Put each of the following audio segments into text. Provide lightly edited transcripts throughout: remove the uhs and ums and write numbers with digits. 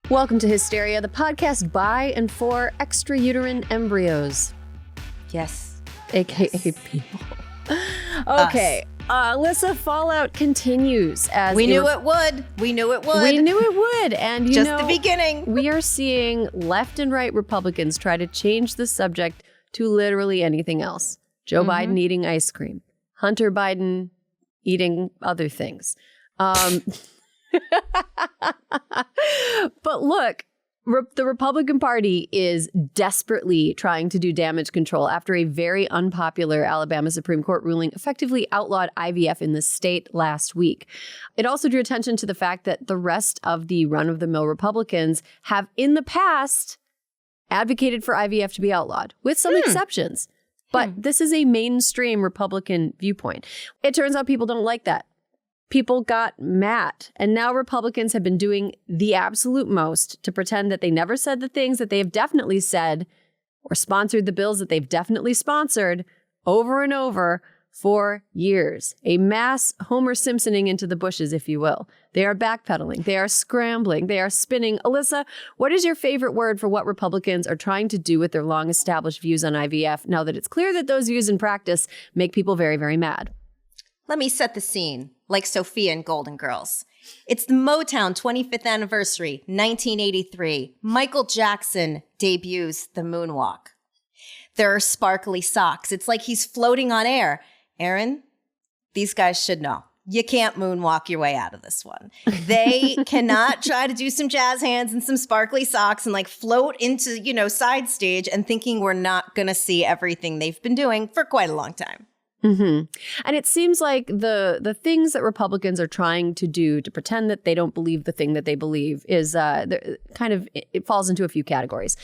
Welcome to Hysteria, the podcast by and for extrauterine embryos. Yes. AKA people. Okay. Alyssa, Fallout continues. We knew it would. And just the beginning. We are seeing left and right Republicans try to change the subject to literally anything else. Joe Biden eating ice cream. Hunter Biden eating other things. But look, the Republican Party is desperately trying to do damage control after a very unpopular Alabama Supreme Court ruling effectively outlawed IVF in the state last week. It also drew attention to the fact that the rest of the run-of-the-mill Republicans have in the past advocated for IVF to be outlawed, with some exceptions. But this is a mainstream Republican viewpoint. It turns out people don't like that. People got mad, and now Republicans have been doing the absolute most to pretend that they never said the things that they have definitely said or sponsored the bills that they've definitely sponsored over and over for years. A mass Homer Simpsoning into the bushes, if you will. They are backpedaling. They are scrambling. They are spinning. Alyssa, what is your favorite word for what Republicans are trying to do with their long-established views on IVF now that it's clear that those views in practice make people very, very mad? Let me set the scene, like Sophia in Golden Girls. It's the Motown 25th anniversary, 1983. Michael Jackson debuts the moonwalk. There are sparkly socks. It's like he's floating on air. Erin, these guys should know. You can't moonwalk your way out of this one. They cannot try to do some jazz hands and some sparkly socks and like float into, side stage and thinking we're not going to see everything they've been doing for quite a long time. And it seems like the things that Republicans are trying to do to pretend that they don't believe the thing that they believe is it falls into a few categories.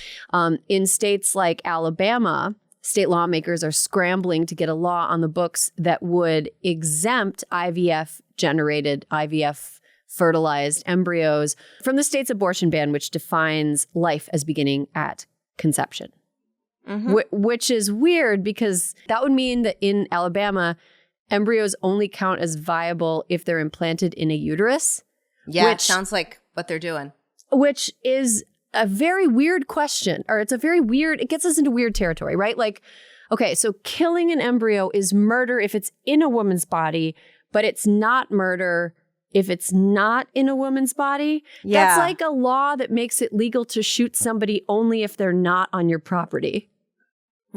In states like Alabama, state lawmakers are scrambling to get a law on the books that would exempt IVF-generated, IVF-fertilized embryos from the state's abortion ban, which defines life as beginning at conception. Which is weird because that would mean that in Alabama, embryos only count as viable if they're implanted in a uterus. Yeah, it sounds like what they're doing. Which is a very weird question, or it gets us into weird territory, right? Like, okay, so killing an embryo is murder if it's in a woman's body, but it's not murder if it's not in a woman's body. Yeah. That's like a law that makes it legal to shoot somebody only if they're not on your property.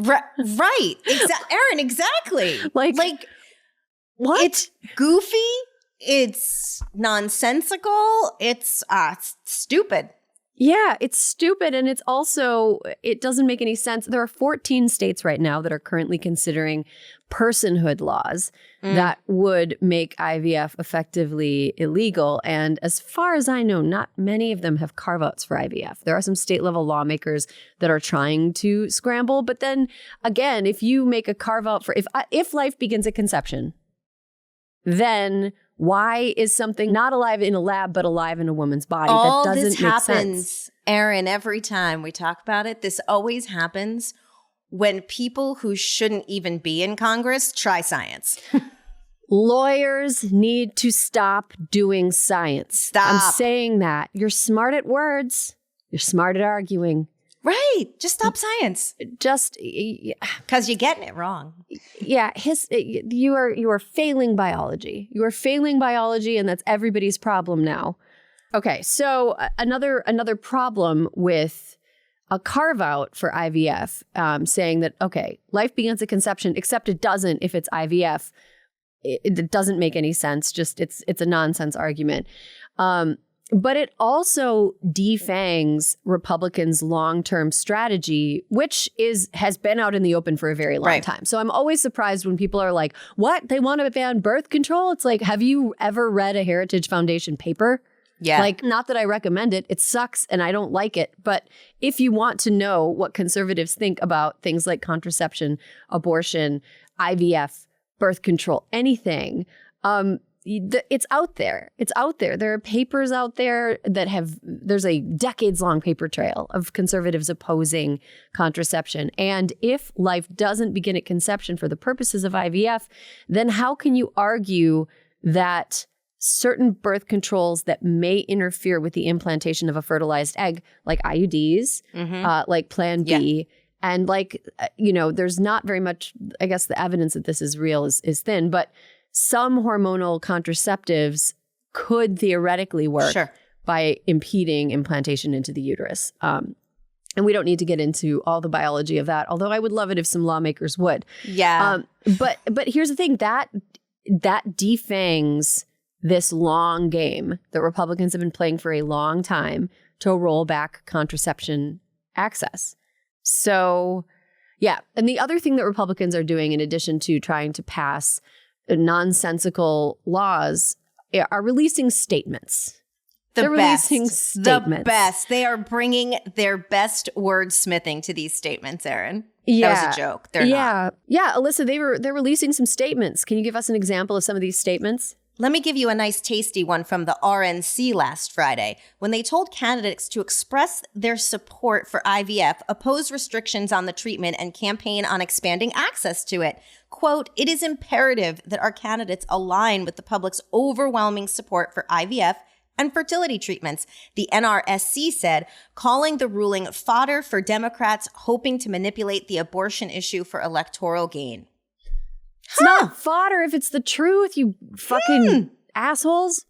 Right. Erin, exactly. Like what? It's goofy. It's nonsensical. It's stupid. Yeah, it's stupid. And it's also, it doesn't make any sense. There are 14 states right now that are currently considering personhood laws that would make IVF effectively illegal. And as far as I know, not many of them have carve-outs for IVF. There are some state-level lawmakers that are trying to scramble. But then again, if you make a carve-out for, if life begins at conception, then why is something not alive in a lab but alive in a woman's body? All that doesn't this make happens, sense. Erin, every time we talk about it, this always happens when people who shouldn't even be in Congress try science. Lawyers need to stop doing science. Stop. I'm saying that. You're smart at words. You're smart at arguing. Right. Just stop science. Just because you're getting it wrong. Yeah, you are failing biology. You are failing biology, and that's everybody's problem now. Okay, so another problem with a carve out for IVF, saying that life begins at conception, except it doesn't if it's IVF. It doesn't make any sense. Just it's a nonsense argument. But it also defangs Republicans' long-term strategy, which has been out in the open for a very long time. So I'm always surprised when people are like, what? They want to ban birth control? It's like, have you ever read a Heritage Foundation paper? Yeah. Like, not that I recommend it. It sucks and I don't like it. But if you want to know what conservatives think about things like contraception, abortion, IVF, birth control, anything, it's out there. It's out there. There are papers out there that there's a decades-long paper trail of conservatives opposing contraception. And if life doesn't begin at conception for the purposes of IVF, then how can you argue that certain birth controls that may interfere with the implantation of a fertilized egg, like IUDs, like Plan B. And there's not very much, I guess the evidence that this is real is thin, but some hormonal contraceptives could theoretically work by impeding implantation into the uterus. And we don't need to get into all the biology of that, although I would love it if some lawmakers would. Yeah. But here's the thing, that defangs this long game that Republicans have been playing for a long time to roll back contraception access. So, yeah. And the other thing that Republicans are doing, in addition to trying to pass nonsensical laws, are releasing statements. They're releasing statements. The best. They are bringing their best wordsmithing to these statements, Erin. Yeah. That was a joke. They're not. Yeah, Alyssa, they're releasing some statements. Can you give us an example of some of these statements? Let me give you a nice tasty one from the RNC last Friday, when they told candidates to express their support for IVF, oppose restrictions on the treatment, and campaign on expanding access to it. Quote, "It is imperative that our candidates align with the public's overwhelming support for IVF and fertility treatments," the NRSC said, calling the ruling fodder for Democrats hoping to manipulate the abortion issue for electoral gain. It's not fodder if it's the truth, you fucking assholes.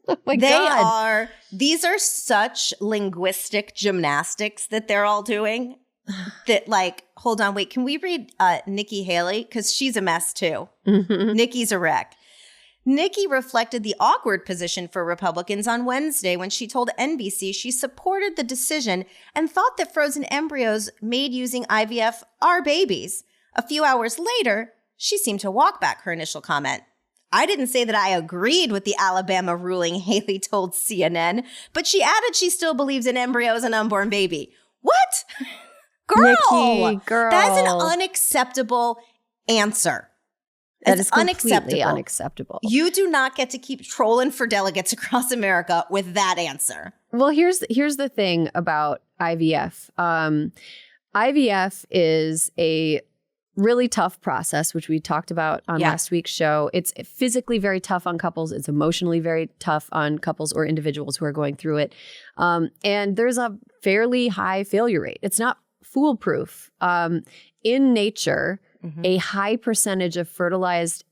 Oh my God. These are such linguistic gymnastics that they're all doing that, like, hold on, wait, can we read Nikki Haley? Because she's a mess too. Nikki's a wreck. Nikki reflected the awkward position for Republicans on Wednesday when she told NBC she supported the decision and thought that frozen embryos made using IVF are babies. A few hours later, she seemed to walk back her initial comment. "I didn't say that I agreed with the Alabama ruling," Haley told CNN, but she added she still believes in embryos and unborn baby. What? Nikki, girl. That is an unacceptable answer. That is completely unacceptable. You do not get to keep trolling for delegates across America with that answer. Well, here's the thing about IVF. IVF is a really tough process, which we talked about on last week's show. It's physically very tough on couples. It's emotionally very tough on couples or individuals who are going through it. And there's a fairly high failure rate. It's not foolproof. In nature, a high percentage of fertilized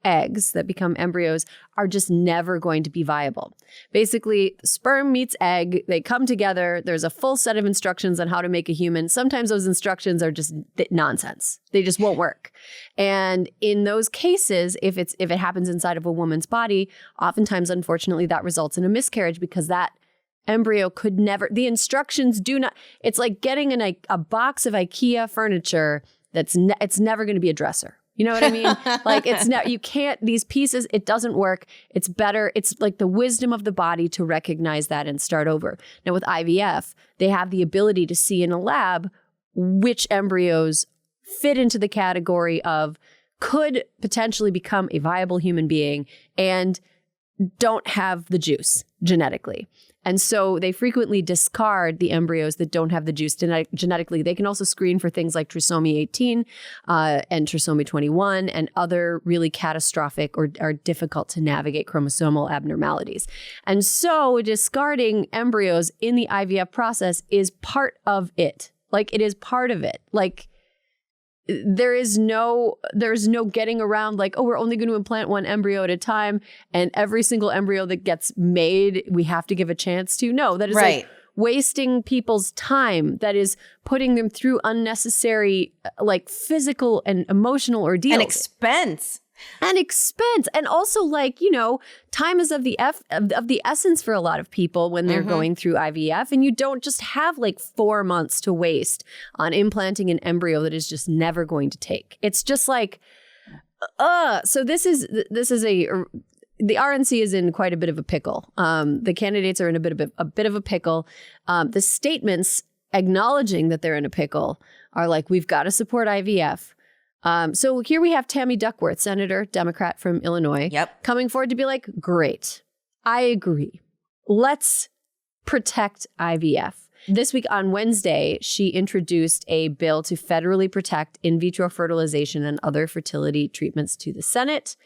eggs that become embryos are just never going to be viable. Basically, sperm meets egg, they come together, there's a full set of instructions on how to make a human. Sometimes those instructions are just nonsense. They just won't work. And in those cases, if it happens inside of a woman's body, oftentimes, unfortunately, that results in a miscarriage because that embryo could never, the instructions do not, it's like getting in a box of IKEA furniture it's never going to be a dresser. You know what I mean? Like you can't, these pieces, it doesn't work. It's better. It's like the wisdom of the body to recognize that and start over. Now with IVF, they have the ability to see in a lab which embryos fit into the category of could potentially become a viable human being and don't have the juice genetically. And so they frequently discard the embryos that don't have the juice genetically. They can also screen for things like trisomy 18 and trisomy 21 and other really catastrophic or difficult to navigate chromosomal abnormalities. And so discarding embryos in the IVF process is part of it. Like it is part of it. Like there's no getting around like, oh, we're only going to implant one embryo at a time and every single embryo that gets made, we have to give a chance to. No, that is like wasting people's time. That is putting them through unnecessary like physical and emotional ordeals. And expense. And also like, you know, time is of the essence for a lot of people when they're going through IVF, and you don't just have like 4 months to waste on implanting an embryo that is just never going to take. It's just like, so this is the RNC is in quite a bit of a pickle. The candidates are in a bit of a pickle. The statements acknowledging that they're in a pickle are like, we've got to support IVF. So here we have Tammy Duckworth, Senator, Democrat from Illinois, coming forward to be like, great, I agree. Let's protect IVF. This week on Wednesday, she introduced a bill to federally protect in vitro fertilization and other fertility treatments to the Senate.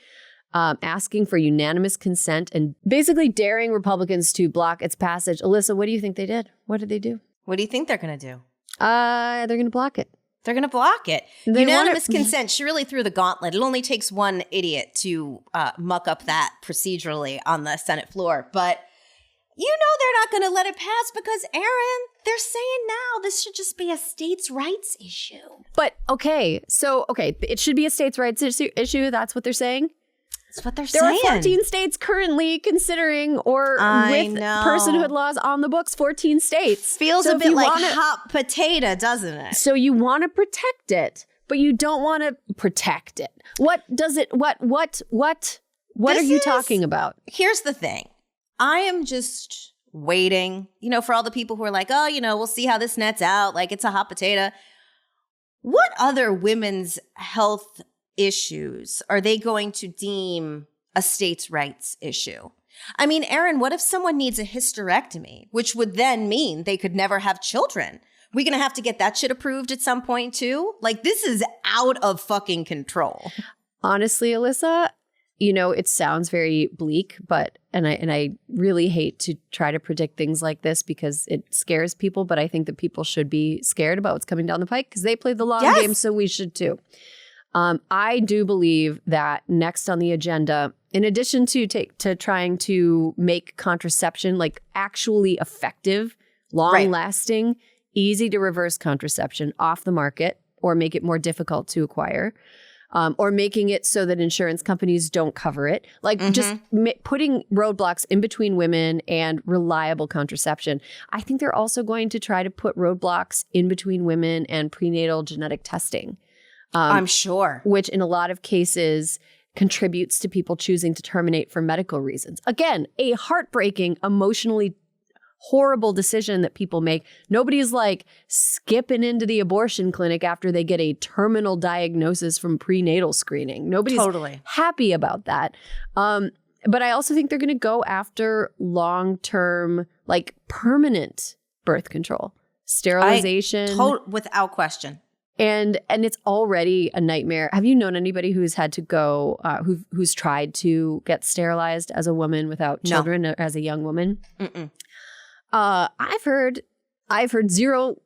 asking for unanimous consent and basically daring Republicans to block its passage. Alyssa, what do you think they did? What did they do? What do you think they're going to do? They're going to block it. They're going to block it. They Unanimous consent. She really threw the gauntlet. It only takes one idiot to muck up that procedurally on the Senate floor. But you know they're not going to let it pass because, Erin, they're saying now this should just be a states' rights issue. But, okay, it should be a states' rights issue. That's what they're saying? That's what they're There saying. are 14 states currently considering or with personhood laws on the books, 14 states. Feels a bit like hot potato, doesn't it? So you want to protect it, but you don't want to protect it. What are you talking about? Here's the thing. I am just waiting, for all the people who are like, oh, we'll see how this nets out. Like, it's a hot potato. What other women's health issues are they going to deem a states' rights issue? I mean, Erin, what if someone needs a hysterectomy, which would then mean they could never have children? We're going to have to get that shit approved at some point too? Like, this is out of fucking control. Honestly, Alyssa, it sounds very bleak, and I really hate to try to predict things like this because it scares people, but I think that people should be scared about what's coming down the pike because they play the long game, so we should too. I do believe that next on the agenda, in addition to trying to make contraception like actually effective, long-lasting, easy to reverse contraception off the market or make it more difficult to acquire, or making it so that insurance companies don't cover it, just putting roadblocks in between women and reliable contraception. I think they're also going to try to put roadblocks in between women and prenatal genetic testing. I'm sure. Which in a lot of cases contributes to people choosing to terminate for medical reasons. Again, a heartbreaking, emotionally horrible decision that people make. Nobody's like skipping into the abortion clinic after they get a terminal diagnosis from prenatal screening. Nobody's happy about that. But I also think they're going to go after long-term, like permanent birth control, sterilization. Without question. And it's already a nightmare. Have you known anybody who's had to go, who's tried to get sterilized as a woman without children, as a young woman? Mm-mm. I've heard zero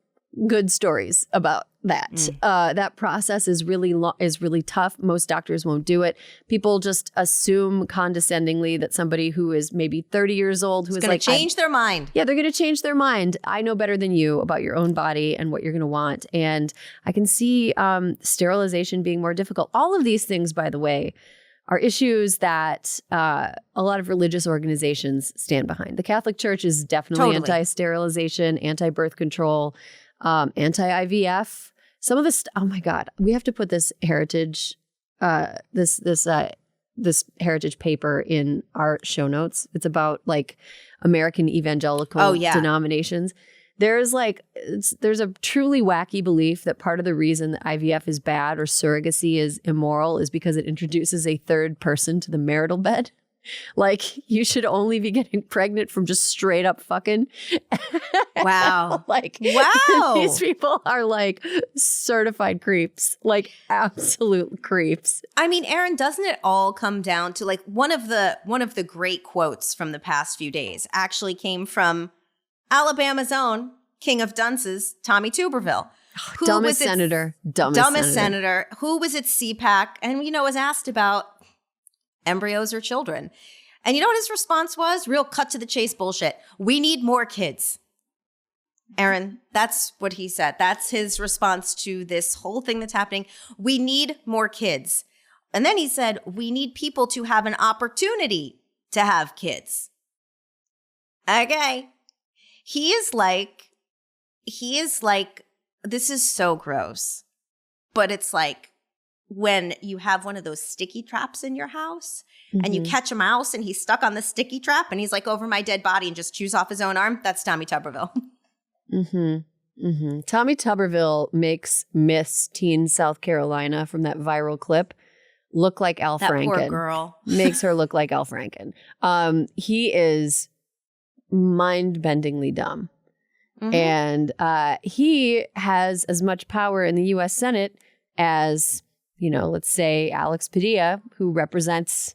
good stories about that. That process is really tough. Most doctors won't do it. People just assume condescendingly that somebody who is maybe 30 years old who is going to change their mind. Yeah, they're going to change their mind. I know better than you about your own body and what you're going to want. And I can see sterilization being more difficult. All of these things, by the way, are issues that a lot of religious organizations stand behind. The Catholic Church is definitely anti-sterilization, anti-birth control, anti-IVF. Some of this, oh my God, we have to put this heritage, this heritage paper in our show notes. It's about like American evangelical denominations. There's a truly wacky belief that part of the reason that IVF is bad or surrogacy is immoral is because it introduces a third person to the marital bed. Like, you should only be getting pregnant from just straight up fucking. Wow. Wow. These people are like certified creeps, like absolute creeps. I mean, Erin, doesn't it all come down to like one of the great quotes from the past few days actually came from Alabama's own king of dunces, Tommy Tuberville. Dumbest senator. Who was at CPAC and, was asked about embryos or children. And you know what his response was? Real cut to the chase bullshit. We need more kids. Erin, that's what he said. That's his response to this whole thing that's happening. We need more kids. And then he said, we need people to have an opportunity to have kids. Okay. He is like, this is so gross, but it's like when you have one of those sticky traps in your house and you catch a mouse and he's stuck on the sticky trap and he's like over my dead body and just chews off his own arm. That's Tommy Tuberville. Tommy Tuberville makes Miss Teen South Carolina from that viral clip look like Al Franken. That poor girl. Makes her look like Al Franken. He is mind-bendingly dumb. And he has as much power in the U.S. Senate as, let's say Alex Padilla, who represents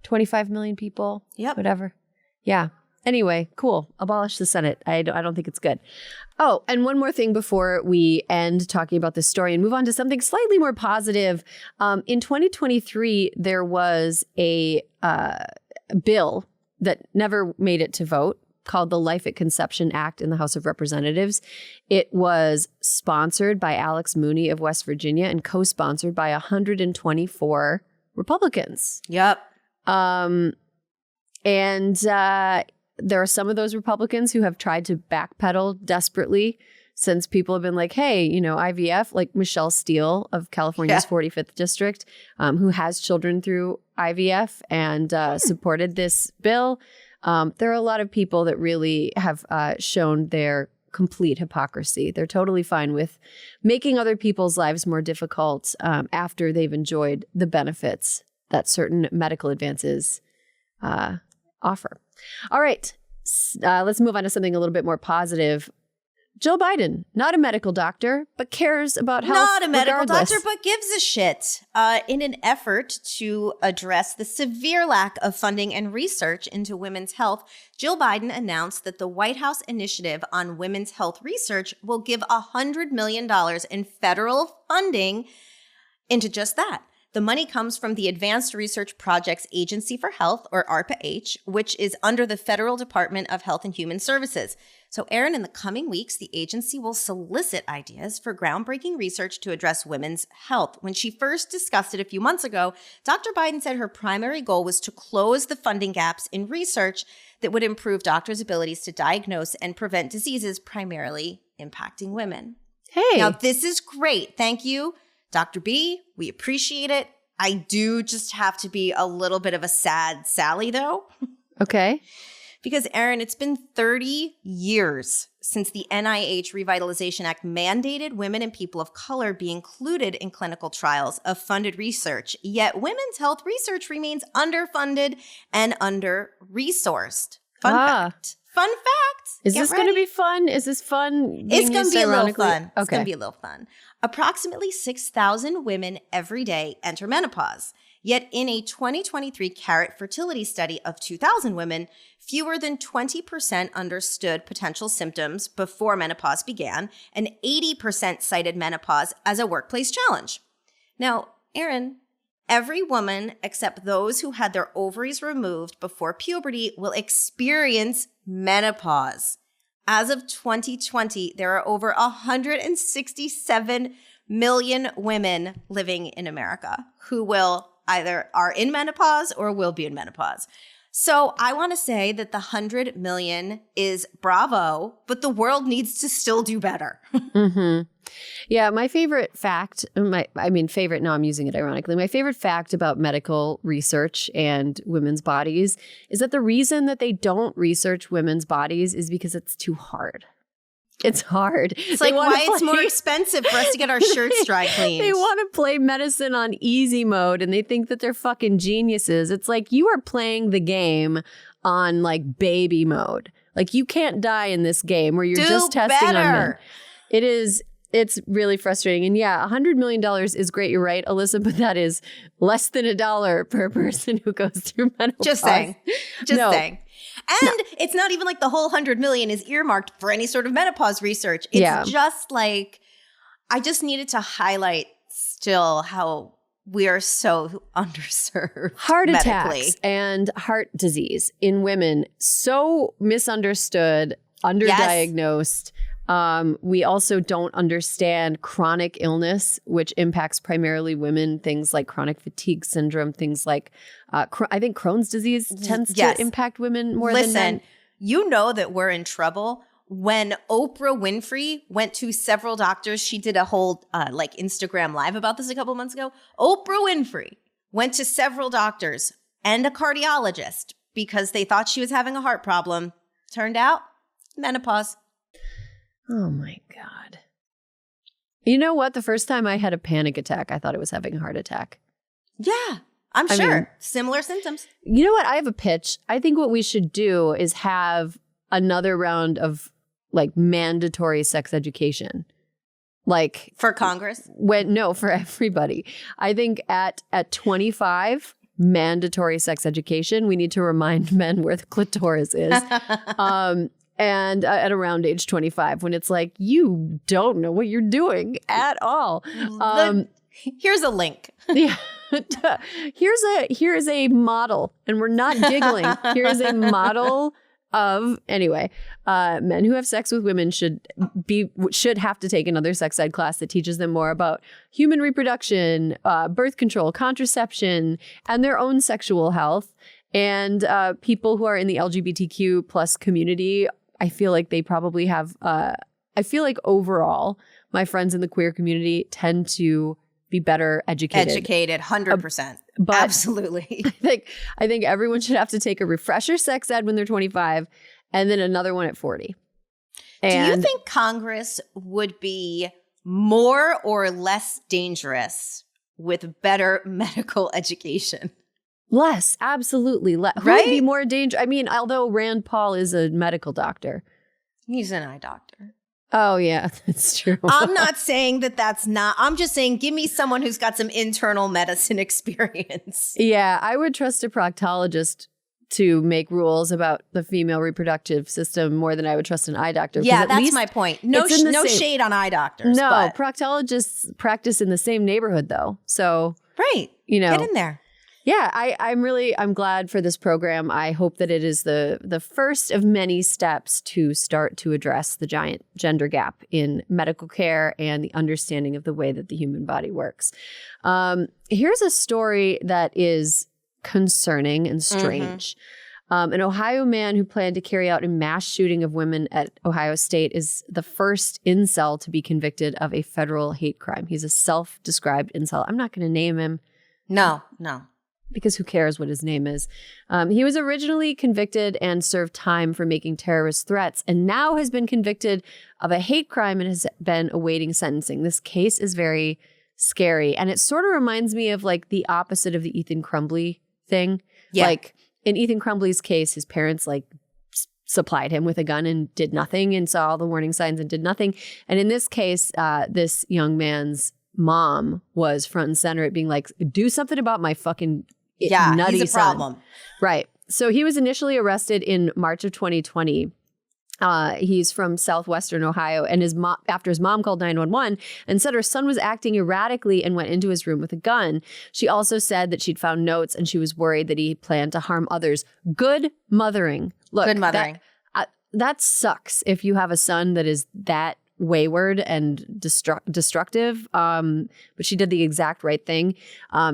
25 million people. Yep. Whatever. Yeah. Anyway, cool. Abolish the Senate. I don't think it's good. Oh, and one more thing before we end talking about this story and move on to something slightly more positive. In 2023, there was a bill that never made it to vote called the Life at Conception Act in the House of Representatives. It was sponsored by Alex Mooney of West Virginia and co-sponsored by 124 Republicans. Yep. There are some of those Republicans who have tried to backpedal desperately since people have been like, hey, IVF, like Michelle Steele of California's 45th district, who has children through IVF and supported this bill. There are a lot of people that really have shown their complete hypocrisy. They're totally fine with making other people's lives more difficult after they've enjoyed the benefits that certain medical advances offer. All right, let's move on to something a little bit more positive. Joe Biden, not a medical doctor, but cares about health. Not a medical regardless. doctor, but gives a shit. In an effort to address the severe lack of funding and research into women's health, Jill Biden announced that the White House Initiative on Women's Health Research will give $100 million in federal funding into just that. The money comes from the Advanced Research Projects Agency for Health, or ARPA-H, which is under the Federal Department of Health and Human Services. So, Erin, in the coming weeks, the agency will solicit ideas for groundbreaking research to address women's health. When she first discussed it a few months ago, Dr. Biden said her primary goal was to close the funding gaps in research that would improve doctors' abilities to diagnose and prevent diseases primarily impacting women. Hey. Now, this is great. Thank you, Dr. B. We appreciate it. I do just have to be a little bit of a sad Sally, though. Okay. Because, Erin, it's been 30 years since the NIH Revitalization Act mandated women and people of color be included in clinical trials of funded research. Yet women's health research remains underfunded and under-resourced. Fun fact. Fun fact. Is this going to be fun? Is this fun? It's going to be a little fun. Okay. It's going to be a little fun. Approximately 6,000 women every day enter menopause. Yet in a 2023 Carrot fertility study of 2,000 women, fewer than 20% understood potential symptoms before menopause began, and 80% cited menopause as a workplace challenge. Now, Erin, every woman except those who had their ovaries removed before puberty will experience menopause. As of 2020, there are over 167 million women living in America who will either are in menopause or will be in menopause. So I want to say that the 100 million is bravo, but the world needs to still do better. Mm-hmm. Yeah, my favorite fact, favorite, now I'm using it ironically. My favorite fact about medical research and women's bodies is that the reason that they don't research women's bodies is because it's too hard. It's hard. It's like why it's more expensive for us to get our shirts dry cleaned. They want to play medicine on easy mode and they think that they're fucking geniuses. It's like you are playing the game on like baby mode. Like you can't die in this game where you're just testing on men. It's really frustrating. And yeah, $100 million is great. You're right, Alyssa, but that is less than $1 per person who goes through menopause. Just saying. Saying. And it's not even like the whole 100 million is earmarked for any sort of menopause research. It's just like, I just needed to highlight still how we are so underserved. Heart medically. Attacks and heart disease in women, so misunderstood, underdiagnosed. We also don't understand chronic illness, which impacts primarily women, things like chronic fatigue syndrome, things like, I think Crohn's disease tends to impact women more than men. You know that we're in trouble. When Oprah Winfrey went to several doctors, she did a whole Instagram live about this a couple months ago. Oprah Winfrey went to several doctors and a cardiologist because they thought she was having a heart problem. Turned out, menopause. Oh my God. You know what? The first time I had a panic attack, I thought I was having a heart attack. Yeah, I'm sure. Similar symptoms. You know what? I have a pitch. I think what we should do is have another round of like mandatory sex education. Like for Congress? For everybody. I think at 25, mandatory sex education. We need to remind men where the clitoris is. And at around age 25, when it's like, you don't know what you're doing at all. Here's a link. Yeah. Here's a model, and we're not giggling. Here's a model of, anyway, men who have sex with women should have to take another sex ed class that teaches them more about human reproduction, birth control, contraception, and their own sexual health. And people who are in the LGBTQ plus community, I feel like they probably have, I feel like overall, my friends in the queer community tend to be better educated. Educated, 100%. But absolutely. I think everyone should have to take a refresher sex ed when they're 25 and then another one at 40. And do you think Congress would be more or less dangerous with better medical education? Less, absolutely. Who Right? would be more dangerous? I mean, although Rand Paul is a medical doctor. He's an eye doctor. Oh, yeah, that's true. I'm not saying that that's not. I'm just saying give me someone who's got some internal medicine experience. Yeah, I would trust a proctologist to make rules about the female reproductive system more than I would trust an eye doctor. Yeah, that's my point. No shade on eye doctors. No, but. proctologists practice in the same neighborhood, though. So, right. Get in there. Yeah, I'm glad for this program. I hope that it is the first of many steps to start to address the giant gender gap in medical care and the understanding of the way that the human body works. Here's a story that is concerning and strange. An Ohio man who planned to carry out a mass shooting of women at Ohio State is the first incel to be convicted of a federal hate crime. He's a self-described incel. I'm not going to name him. No. Because who cares what his name is? He was originally convicted and served time for making terrorist threats and now has been convicted of a hate crime and has been awaiting sentencing. This case is very scary. And it sort of reminds me of like the opposite of the Ethan Crumbley thing. Yeah. Like in Ethan Crumbley's case, his parents like supplied him with a gun and did nothing and saw all the warning signs and did nothing. And in this case, this young man's mom was front and center at being like, do something about my fucking nutty he's a son. problem. Right. So he was initially arrested in March of 2020. He's from southwestern Ohio, and after his mom called 911 and said her son was acting erratically and went into his room with a gun. She also said that she'd found notes and she was worried that he planned to harm others. Good mothering. Look, good mothering. That sucks if you have a son that is that wayward and destructive, but she did the exact right thing.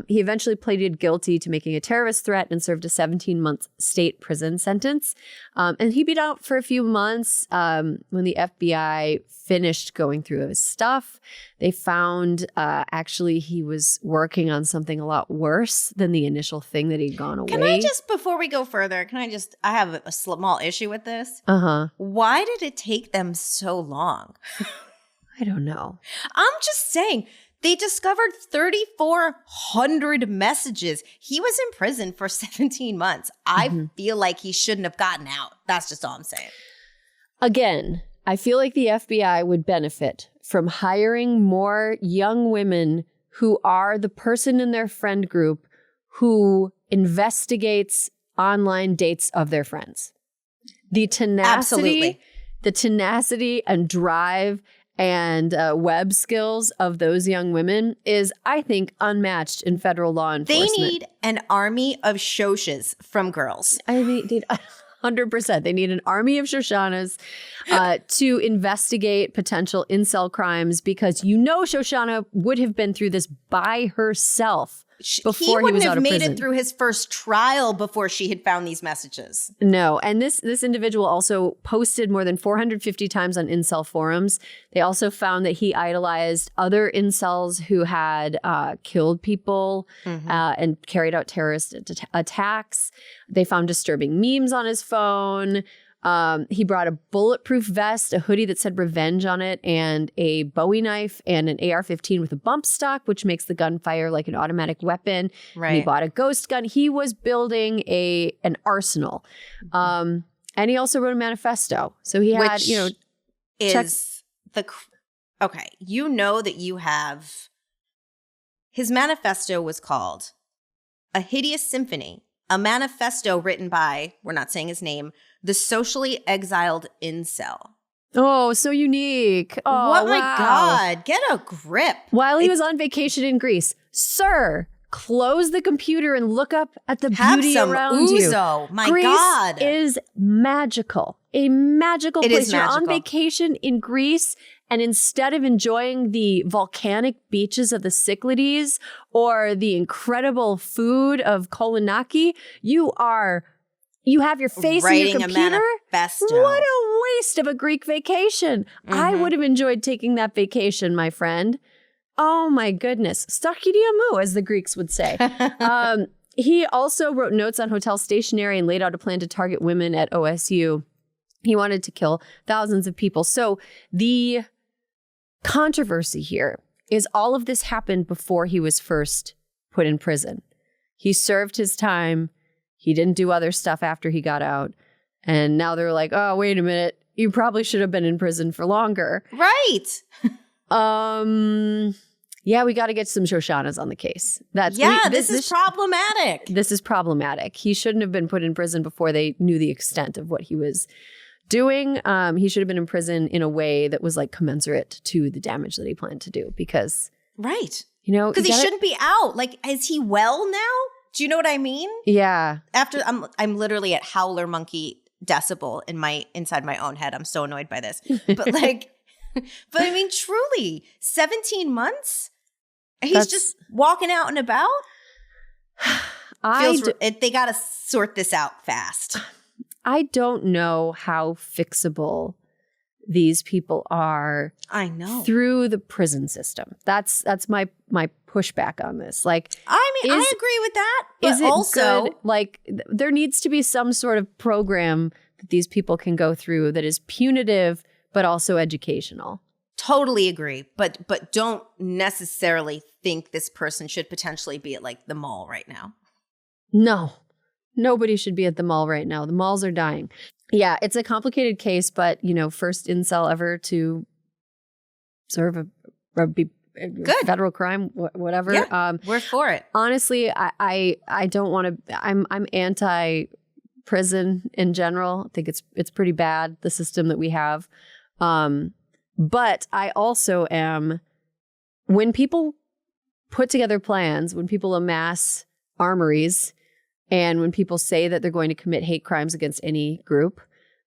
He eventually pleaded guilty to making a terrorist threat and served a 17-month state prison sentence. And he beat out for a few months. When the FBI finished going through his stuff, they found actually he was working on something a lot worse than the initial thing that he'd gone away. Can I just, before we go further, I have a small issue with this. Why did it take them so long? I don't know. I'm just saying, they discovered 3,400 messages. He was in prison for 17 months. I feel like he shouldn't have gotten out. That's just all I'm saying. Again, I feel like the FBI would benefit from hiring more young women who are the person in their friend group who investigates online dates of their friends. The tenacity and drive and web skills of those young women is, I think, unmatched in federal law enforcement. They need an army of Shoshes from girls. I mean, 100%. They need an army of Shoshanas to investigate potential incel crimes because Shoshana would have been through this by herself before he was out of prison. He wouldn't have made it through his first trial before she had found these messages. No. And this individual also posted more than 450 times on incel forums. They also found that he idolized other incels who had killed people and carried out terrorist attacks. They found disturbing memes on his phone. He brought a bulletproof vest, a hoodie that said revenge on it, and a Bowie knife and an AR-15 with a bump stock, which makes the gun fire like an automatic weapon. Right. And he bought a ghost gun. He was building an arsenal. And he also wrote a manifesto. So he had, okay, that you have, his manifesto was called A Hideous Symphony, a manifesto written by, we're not saying his name, the socially exiled incel. Oh, so unique. Oh, what, my wow. God. Get a grip. While he was on vacation in Greece, sir, close the computer and look up at the beauty around you. My Greece God. is magical. A magical It place. is You're on magical. vacation in Greece, and instead of enjoying the volcanic beaches of the Cyclades or the incredible food of Kolonaki, you have your face Writing in your computer. a manifesto. What a waste of a Greek vacation. I would have enjoyed taking that vacation, my friend. Oh my goodness. Stakiriamu, as the Greeks would say. He also wrote notes on hotel stationery and laid out a plan to target women at OSU. He wanted to kill thousands of people. So the controversy here is all of this happened before he was first put in prison. He served his time. He didn't do other stuff after he got out. And now they're like, oh, wait a minute. You probably should have been in prison for longer. Right. Yeah, we got to get some Shoshanas on the case. This is problematic. This is problematic. He shouldn't have been put in prison before they knew the extent of what he was doing. He should have been in prison in a way that was like commensurate to the damage that he planned to do because, right. you know, because he shouldn't be out. Like, is he well now? Do you know what I mean? Yeah. After I'm literally at howler monkey decibel inside my own head. I'm so annoyed by this. But like, but I mean, truly, 17 months? He's just walking out and about? They got to sort this out fast. I don't know how fixable these people are. I know. Through the prison system. That's my pushback on this. Like, I mean, I agree with that. But is it also good? Like, there needs to be some sort of program that these people can go through that is punitive but also educational. Totally agree. But don't necessarily think this person should potentially be at like the mall right now. No. Nobody should be at the mall right now. The malls are dying. Yeah, it's a complicated case, but, you know, first incel ever to serve a federal crime, whatever. Yeah, we're for it. Honestly, I don't want to. I'm anti-prison in general. I think it's pretty bad, the system that we have. But I also am. When people put together plans, when people amass armories, and when people say that they're going to commit hate crimes against any group,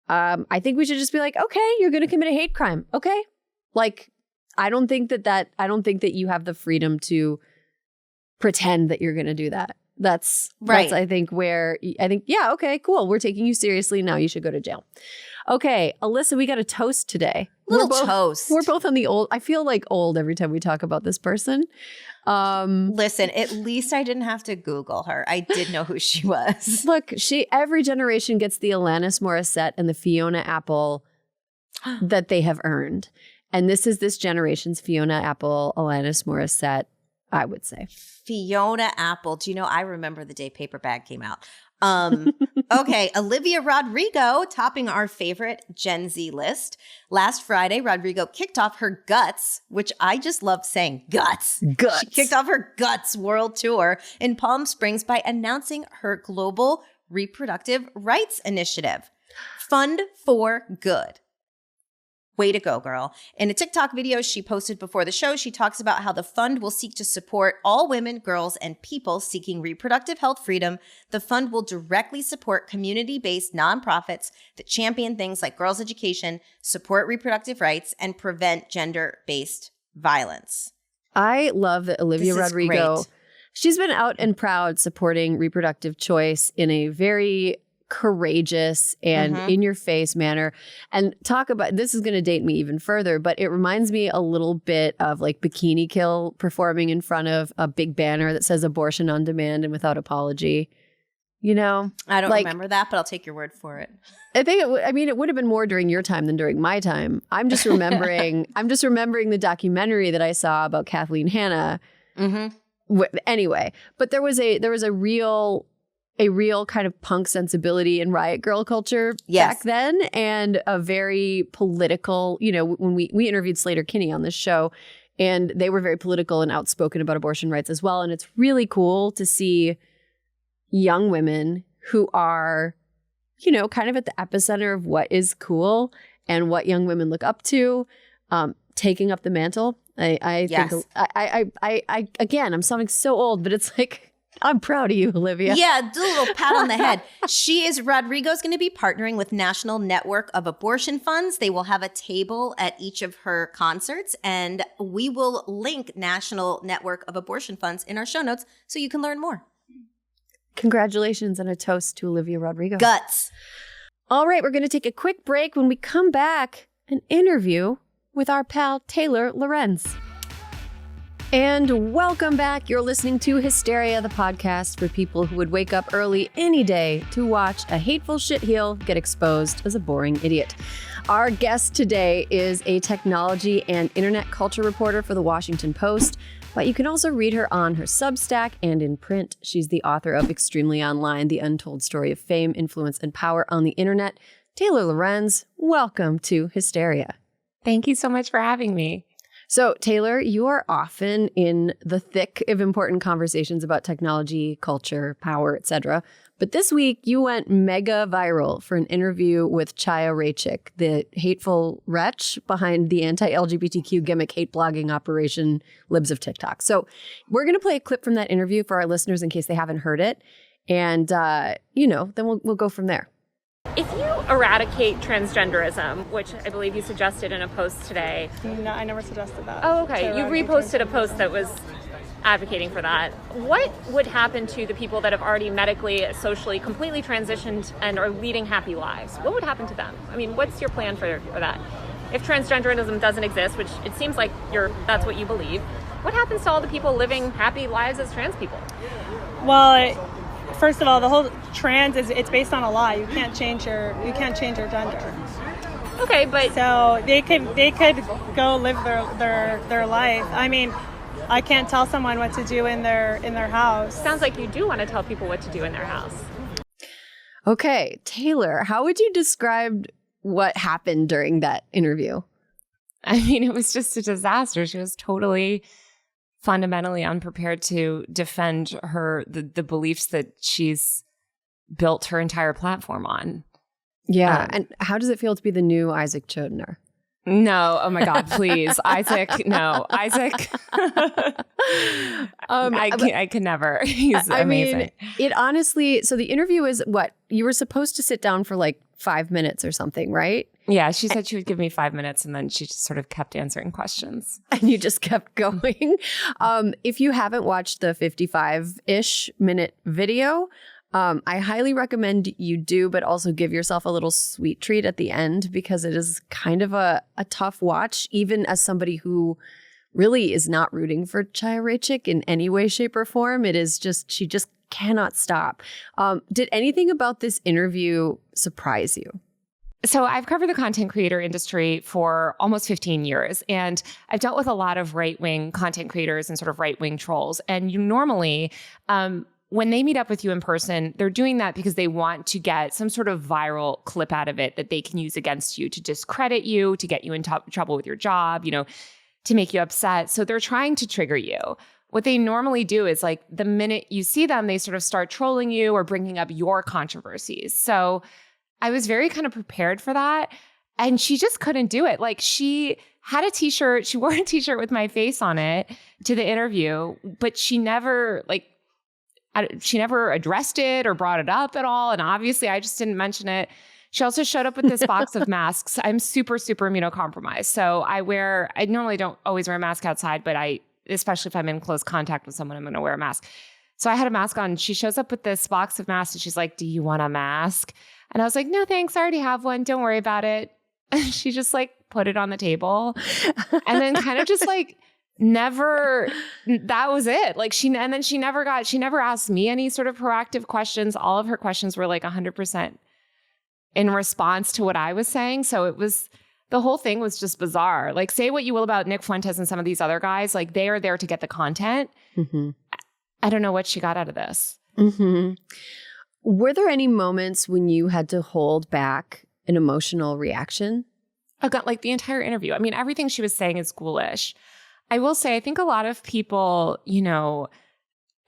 I think we should just be like, okay, you're going to commit a hate crime. Okay. Like, I don't think that you have the freedom to pretend that you're going to do that. That's right. I think, yeah, okay, cool. We're taking you seriously. Now you should go to jail. Okay. Alyssa, we got a toast today. Toast. We're both on the old. I feel like old every time we talk about this person. Listen, at least I didn't have to Google her. I did know who she was. Look, every generation gets the Alanis Morissette and the Fiona Apple that they have earned. And this is this generation's Fiona Apple, Alanis Morissette, I would say. Fiona Apple. Do you know, I remember the day Paper Bag came out. Okay, Olivia Rodrigo topping our favorite Gen Z list. Last Friday, Rodrigo kicked off her Guts, which I just love saying, Guts. She kicked off her Guts world tour in Palm Springs by announcing her global reproductive rights initiative, Fund for Good. Way to go, girl. In a TikTok video she posted before the show, she talks about how the fund will seek to support all women, girls, and people seeking reproductive health freedom. The fund will directly support community-based nonprofits that champion things like girls' education, support reproductive rights, and prevent gender-based violence. I love that Olivia Rodrigo, she's been out and proud supporting reproductive choice in a very courageous and in-your-face manner. And talk about, this is going to date me even further, but it reminds me a little bit of like Bikini Kill performing in front of a big banner that says abortion on demand and without apology. You know? I don't remember that, but I'll take your word for it. I think it would have been more during your time than during my time. I'm just remembering the documentary that I saw about Kathleen Hanna. Anyway, but there was a real kind of punk sensibility in riot girl culture back then, and a very political, you know, when we interviewed Slater Kenny on this show, and they were very political and outspoken about abortion rights as well. And it's really cool to see young women who are, you know, kind of at the epicenter of what is cool and what young women look up to, taking up the mantle. I Yes. think I again, I'm sounding so old, but it's like, I'm proud of you, Olivia. Yeah, do a little pat on the head. Rodrigo's going to be partnering with National Network of Abortion Funds. They will have a table at each of her concerts, and we will link National Network of Abortion Funds in our show notes so you can learn more. Congratulations and a toast to Olivia Rodrigo. Guts. All right, we're going to take a quick break. When we come back, an interview with our pal Taylor Lorenz. And welcome back. You're listening to Hysteria, the podcast for people who would wake up early any day to watch a hateful shitheel get exposed as a boring idiot. Our guest today is a technology and internet culture reporter for the Washington Post, but you can also read her on her Substack and in print. She's the author of Extremely Online, The Untold Story of Fame, Influence, and Power on the Internet. Taylor Lorenz, welcome to Hysteria. Thank you so much for having me. So, Taylor, you are often in the thick of important conversations about technology, culture, power, etc. But this week, you went mega viral for an interview with Chaya Raichik, the hateful wretch behind the anti-LGBTQ gimmick hate blogging operation Libs of Tik Tok. So we're going to play a clip from that interview for our listeners in case they haven't heard it. And, then we'll go from there. If you eradicate transgenderism, which I believe you suggested in a post today. No, I never suggested that. Oh, okay. You reposted a post that was advocating for that. What would happen to the people that have already medically, socially, completely transitioned and are leading happy lives? What would happen to them? I mean, what's your plan for that? If transgenderism doesn't exist, which it seems like that's what you believe, what happens to all the people living happy lives as trans people? Well, first of all, the whole trans it's based on a lie. You can't change your gender. Okay, but so they could go live their life. I mean, I can't tell someone what to do in their house. Sounds like you do want to tell people what to do in their house. Okay, Taylor, how would you describe what happened during that interview? I mean, it was just a disaster. She was totally fundamentally unprepared to defend the beliefs that she's built her entire platform on. Yeah. And how does it feel to be the new Isaac Chodner? No. Oh my God, please. Isaac. No. Isaac. I could never. He's amazing. Mean, it honestly, so the interview is what? You were supposed to sit down for like 5 minutes or something, right? Yeah, she said she would give me 5 minutes and then she just sort of kept answering questions. And you just kept going. If you haven't watched the 55-ish minute video, I highly recommend you do, but also give yourself a little sweet treat at the end because it is kind of a tough watch, even as somebody who really is not rooting for Chaya Raichik in any way, shape, or form. It is just, she just cannot stop. Did anything about this interview surprise you? So I've covered the content creator industry for almost 15 years, and I've dealt with a lot of right-wing content creators and sort of right-wing trolls. And you normally, when they meet up with you in person, they're doing that because they want to get some sort of viral clip out of it that they can use against you to discredit you, to get you in trouble with your job, to make you upset. So they're trying to trigger you. What they normally do is like the minute you see them, they sort of start trolling you or bringing up your controversies. So I was very kind of prepared for that. And she just couldn't do it. Like she had a t-shirt, she wore a t-shirt with my face on it to the interview, but she never addressed it or brought it up at all. And obviously I just didn't mention it. She also showed up with this box of masks. I'm super, super immunocompromised. So I normally don't always wear a mask outside, but especially if I'm in close contact with someone, I'm going to wear a mask. So I had a mask on. She shows up with this box of masks and she's like, "Do you want a mask?" And I was like, "No, thanks. I already have one. Don't worry about it." And she just like put it on the table and then kind of just like never, that was it. Like she never asked me any sort of proactive questions. All of her questions were like 100% in response to what I was saying. So the whole thing was just bizarre. Like say what you will about Nick Fuentes and some of these other guys, like they are there to get the content. Mm-hmm. I don't know what she got out of this. Mm-hmm. Were there any moments when you had to hold back an emotional reaction? I got like the entire interview. I mean, everything she was saying is ghoulish. I will say, I think a lot of people,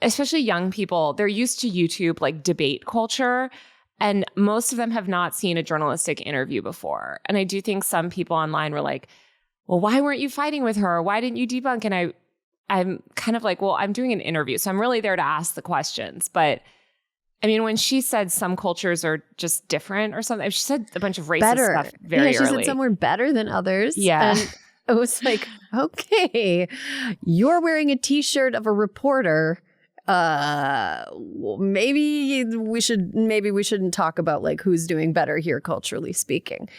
especially young people, they're used to YouTube like debate culture. And most of them have not seen a journalistic interview before. And I do think some people online were like, well, why weren't you fighting with her? Why didn't you debunk? And I'm kind of like, well, I'm doing an interview, so I'm really there to ask the questions. But I mean, when she said some cultures are just different or something, she said a bunch of racist stuff very she early. said some were better than others. Yeah. And it was like, okay, you're wearing a T-shirt of a reporter. Well, maybe we shouldn't talk about like who's doing better here, culturally speaking.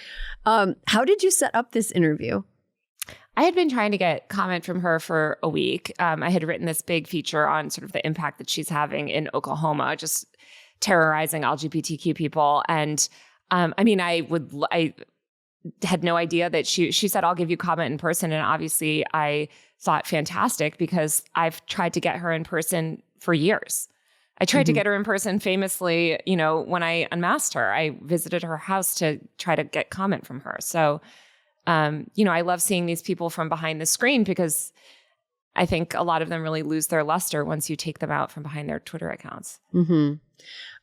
How did you set up this interview? I had been trying to get comment from her for a week. I had written this big feature on sort of the impact that she's having in Oklahoma, just terrorizing LGBTQ people. And I mean, I had no idea that she said, I'll give you comment in person. And obviously I thought fantastic because I've tried to get her in person for years. I tried to get her in person famously, you know, when I unmasked her. I visited her house to try to get comment from her. So, you know, I love seeing these people from behind the screen because I think a lot of them really lose their luster once you take them out from behind their Twitter accounts.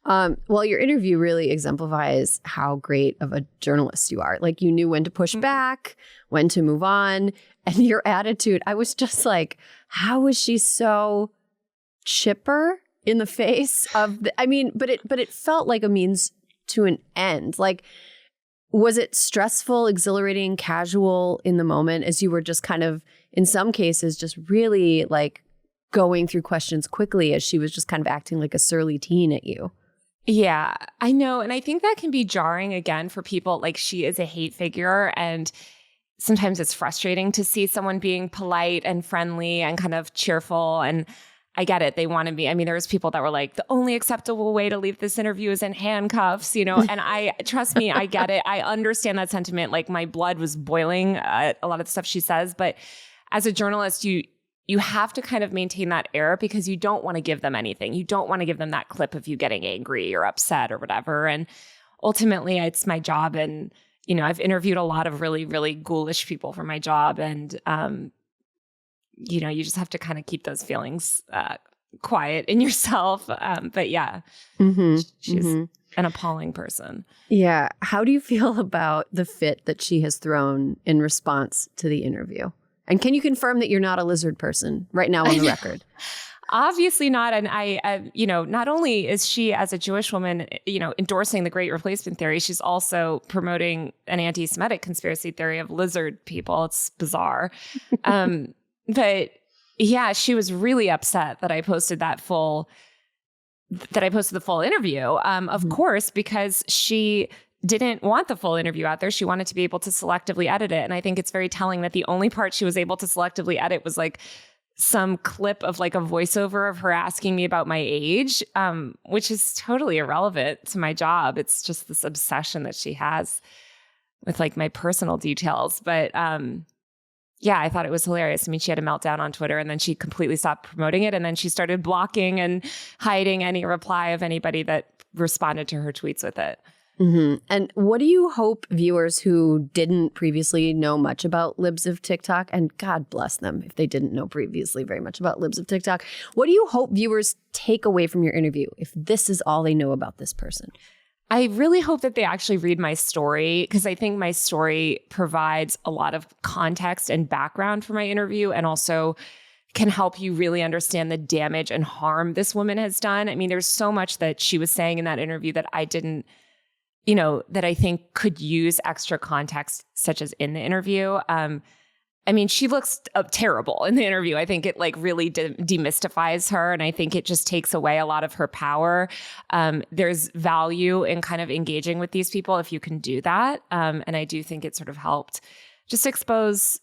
Well, your interview really exemplifies how great of a journalist you are. Like, you knew when to push back, when to move on, and your attitude. I was just like, how was she so chipper in the face of but it felt like a means to an end. Like, was it stressful, exhilarating, casual in the moment as you were just kind of, in some cases, just really like going through questions quickly as she was just kind of acting like a surly teen at you? Yeah, I know. And I think that can be jarring again for people. Like, she is a hate figure, and sometimes it's frustrating to see someone being polite and friendly and kind of cheerful. And I get it. They want to be. I mean, there was people that were like, the only acceptable way to leave this interview is in handcuffs, you know, and trust me, I get it. I understand that sentiment. Like, my blood was boiling at a lot of the stuff she says. But as a journalist, you have to kind of maintain that air because you don't want to give them anything. You don't want to give them that clip of you getting angry or upset or whatever. And ultimately, it's my job. And, you know, I've interviewed a lot of really, really ghoulish people for my job. And, you know, you just have to kind of keep those feelings quiet in yourself. But yeah, she's an appalling person. Yeah. How do you feel about the fit that she has thrown in response to the interview? And can you confirm that you're not a lizard person right now on the record? Obviously not. And I, you know, not only is she, as a Jewish woman, you know, endorsing the Great Replacement theory, she's also promoting an anti-Semitic conspiracy theory of lizard people. It's bizarre. But yeah, she was really upset that I posted the full interview. Of course, because she didn't want the full interview out there. She wanted to be able to selectively edit it. And I think it's very telling that the only part she was able to selectively edit was like some clip of like a voiceover of her asking me about my age, which is totally irrelevant to my job. It's just this obsession that she has with like my personal details. But yeah, I thought it was hilarious. I mean, she had a meltdown on Twitter and then she completely stopped promoting it. And then she started blocking and hiding any reply of anybody that responded to her tweets with it. And what do you hope viewers who didn't previously know much about Libs of TikTok, and God bless them if they didn't know previously very much about Libs of TikTok, what do you hope viewers take away from your interview if this is all they know about this person? I really hope that they actually read my story because I think my story provides a lot of context and background for my interview and also can help you really understand the damage and harm this woman has done. I mean, there's so much that she was saying in that interview that I didn't, you know, that I think could use extra context, such as in the interview. I mean, she looks terrible in the interview. I think it like really demystifies her. And I think it just takes away a lot of her power. There's value in kind of engaging with these people if you can do that. And I do think it sort of helped just expose,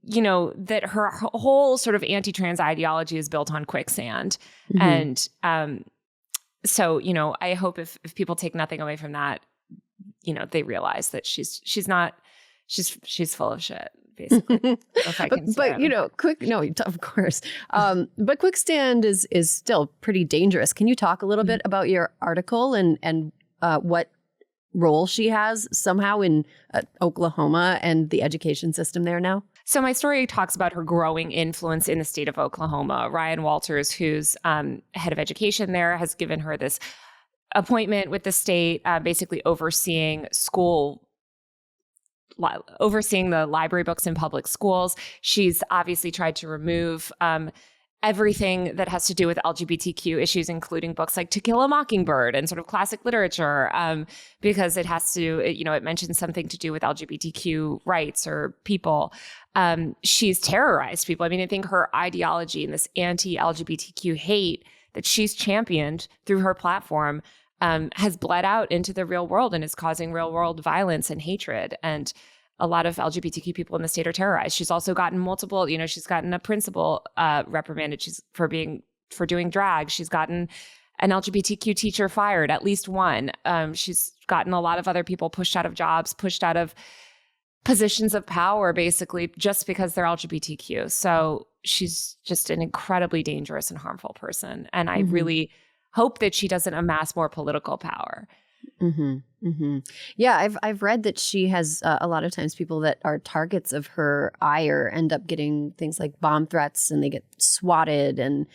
you know, that her whole sort of anti-trans ideology is built on quicksand. And so, you know, I hope if people take nothing away from that, you know, they realize that she's full of shit. Basically, but you know, of course. But quicksand is still pretty dangerous. Can you talk a little bit about your article and what role she has somehow in Oklahoma and the education system there now? So my story talks about her growing influence in the state of Oklahoma. Ryan Walters, who's head of education there, has given her this appointment with the state, basically overseeing the library books in public schools. She's obviously tried to remove everything that has to do with LGBTQ issues, including books like To Kill a Mockingbird and sort of classic literature, because it has to, it mentions something to do with LGBTQ rights or people. She's terrorized people. I mean, I think her ideology and this anti-LGBTQ hate that she's championed through her platform has bled out into the real world and is causing real world violence and hatred. And a lot of LGBTQ people in the state are terrorized. She's also gotten multiple, she's gotten a principal reprimanded for doing drag. She's gotten an LGBTQ teacher fired, at least one. She's gotten a lot of other people pushed out of jobs, pushed out of positions of power, basically, just because they're LGBTQ. So she's just an incredibly dangerous and harmful person. And I really hope that she doesn't amass more political power. Yeah, I've read that she has a lot of times people that are targets of her ire end up getting things like bomb threats, and they get swatted, and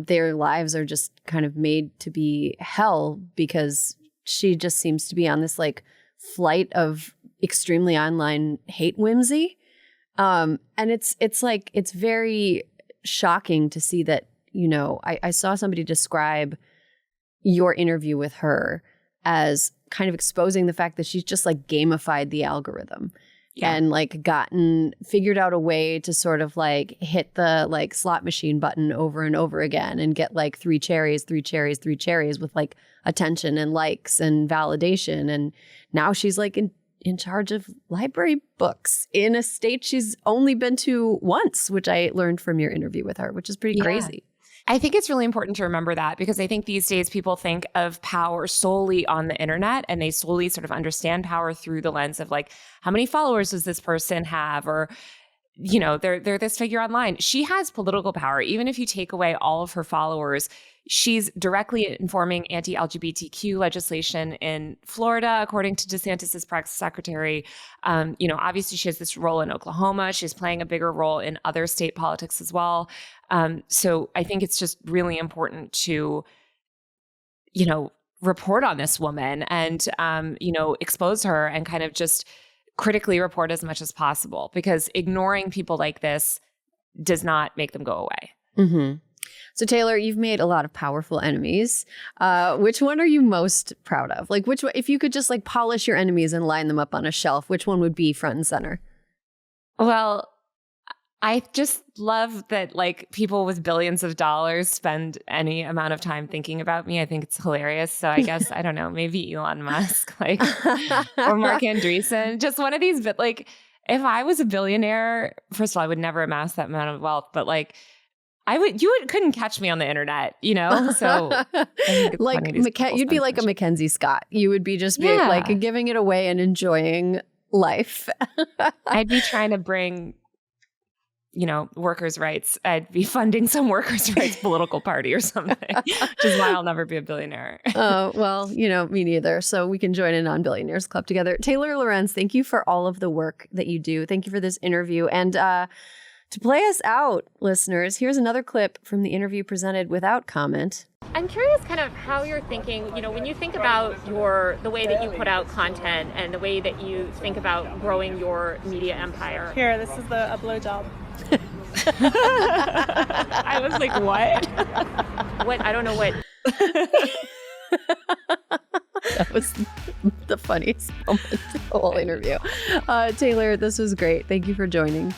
their lives are just kind of made to be hell because she just seems to be on this like flight of extremely online hate whimsy. And it's like, it's very shocking to see that, I saw somebody describe your interview with her as kind of exposing the fact that she's just like gamified the algorithm and like figured out a way to sort of like hit the like slot machine button over and over again and get like 3 cherries with like attention and likes and validation. And now she's like in charge of library books in a state she's only been to once, which I learned from your interview with her, which is pretty crazy. I think it's really important to remember that, because I think these days people think of power solely on the internet, and they solely sort of understand power through the lens of like, how many followers does this person have? Or, they're this figure online. She has political power. Even if you take away all of her followers, she's directly informing anti-LGBTQ legislation in Florida, according to DeSantis's press secretary. Obviously she has this role in Oklahoma. She's playing a bigger role in other state politics as well. So I think it's just really important to, report on this woman and, expose her and kind of just critically report as much as possible, because ignoring people like this does not make them go away. So Taylor, you've made a lot of powerful enemies. Which one are you most proud of? Like, which one, if you could just like polish your enemies and line them up on a shelf, which one would be front and center? Well, I just love that like people with billions of dollars spend any amount of time thinking about me. I think it's hilarious. So I guess, I don't know, maybe Elon Musk, or Mark Andreessen, just one of these. But like, if I was a billionaire, first of all, I would never amass that amount of wealth, but like, couldn't catch me on the internet, So like you'd be like a Mackenzie Scott. You would be just like giving it away and enjoying life. I'd be trying to bring, workers' rights. I'd be funding some workers' rights political party or something, which is why I'll never be a billionaire. Well, me neither. So we can join a non-billionaires club together. Taylor Lorenz, thank you for all of the work that you do. Thank you for this interview. And to play us out, listeners, here's another clip from the interview presented without comment. I'm curious kind of how you're thinking, when you think about the way that you put out content and the way that you think about growing your media empire. Here, this is a blowjob. I was like, what? What? I don't know what. That was the funniest moment of the whole interview. Taylor, this was great. Thank you for joining.